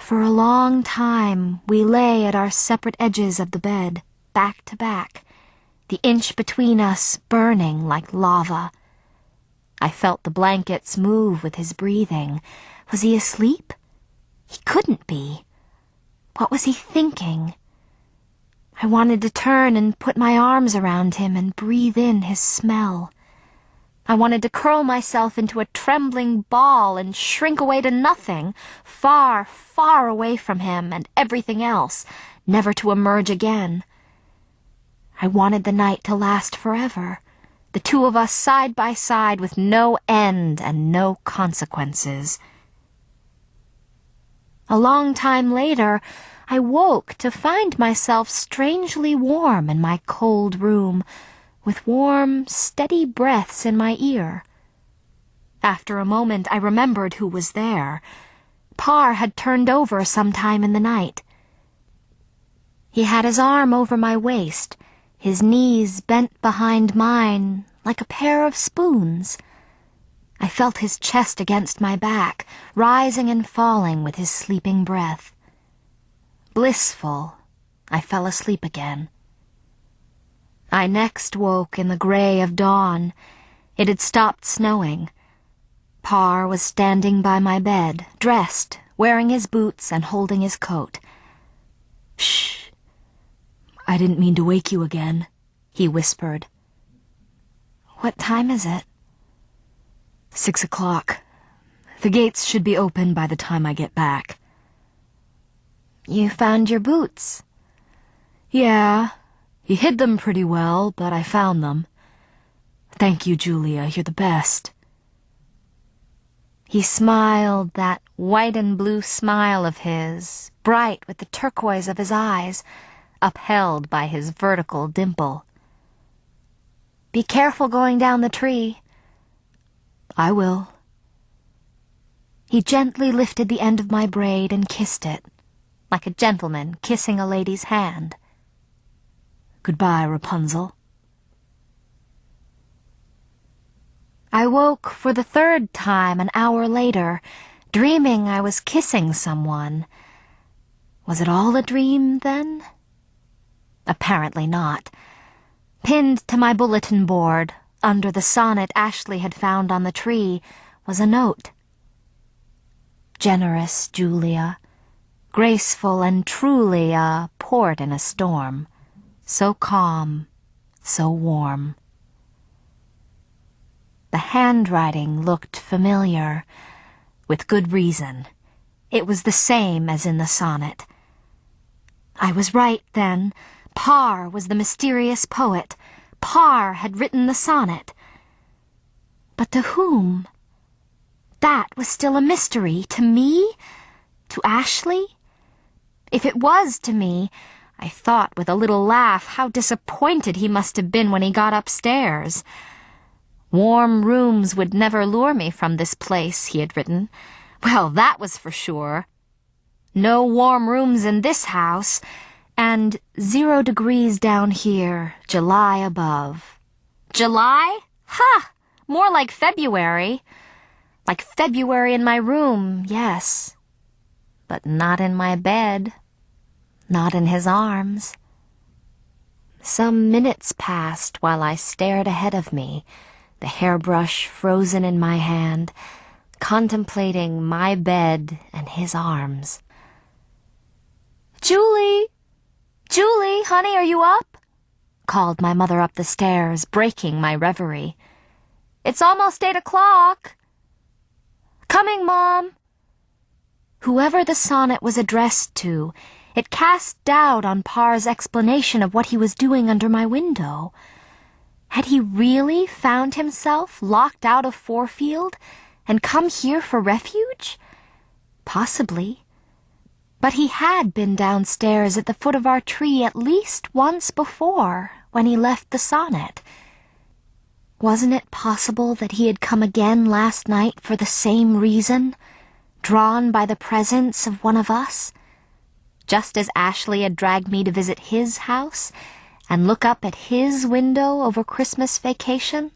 For a long time, we lay at our separate edges of the bed, back to back, the inch between us burning like lava. I felt the blankets move with his breathing. Was he asleep? He couldn't be. What was he thinking? I wanted to turn and put my arms around him and breathe in his smell. I wanted to curl myself into a trembling ball and shrink away to nothing, far, far away from him and everything else, never to emerge again. I wanted the night to last forever, the two of us side by side with no end and no consequences. A long time later, I woke to find myself strangely warm in my cold room, with warm, steady breaths in my ear. After a moment, I remembered who was there. Parr had turned over sometime in the night. He had his arm over my waist, his knees bent behind mine like a pair of spoons. I felt his chest against my back, rising and falling with his sleeping breath. Blissful, I fell asleep again. I next woke in the gray of dawn. It had stopped snowing. Parr was standing by my bed, dressed, wearing his boots and holding his coat. "Shh! I didn't mean to wake you again," he whispered. "What time is it?" 6 o'clock. The gates should be open by the time I get back." "You found your boots?" "Yeah. He hid them pretty well, but I found them. Thank you, Julia. You're the best." He smiled, that white and blue smile of his, bright with the turquoise of his eyes, upheld by his vertical dimple. "Be careful going down the tree." "I will." He gently lifted the end of my braid and kissed it, like a gentleman kissing a lady's hand. "Goodbye, Rapunzel." I woke for the third time an hour later, dreaming I was kissing someone. Was it all a dream, then? Apparently not. Pinned to my bulletin board, under the sonnet Ashley had found on the tree, was a note. "Generous Julia, graceful and truly a port in a storm, so calm, so warm." The handwriting looked familiar, with good reason. It was the same as in the sonnet. I was right, then. Parr was the mysterious poet. Parr had written the sonnet. But to whom? That was still a mystery. To me? To Ashley? If it was to me, I thought with a little laugh how disappointed he must have been when he got upstairs. Warm rooms would never lure me from this place, he had written. Well, that was for sure. No warm rooms in this house, and 0 degrees down here, July above. July? Ha! More like February. Like February in my room, yes. But not in my bed. Not in his arms. Some minutes passed while I stared ahead of me, the hairbrush frozen in my hand, contemplating my bed and his arms. "Julie! Julie, honey, are you up?" called my mother up the stairs, breaking my reverie. "It's almost 8 o'clock." "Coming, Mom." Whoever the sonnet was addressed to, it cast doubt on Parr's explanation of what he was doing under my window. Had he really found himself locked out of Forefield and come here for refuge? Possibly. But he had been downstairs at the foot of our tree at least once before, when he left the sonnet. Wasn't it possible that he had come again last night for the same reason, drawn by the presence of one of us? Just as Ashley had dragged me to visit his house and look up at his window over Christmas vacation?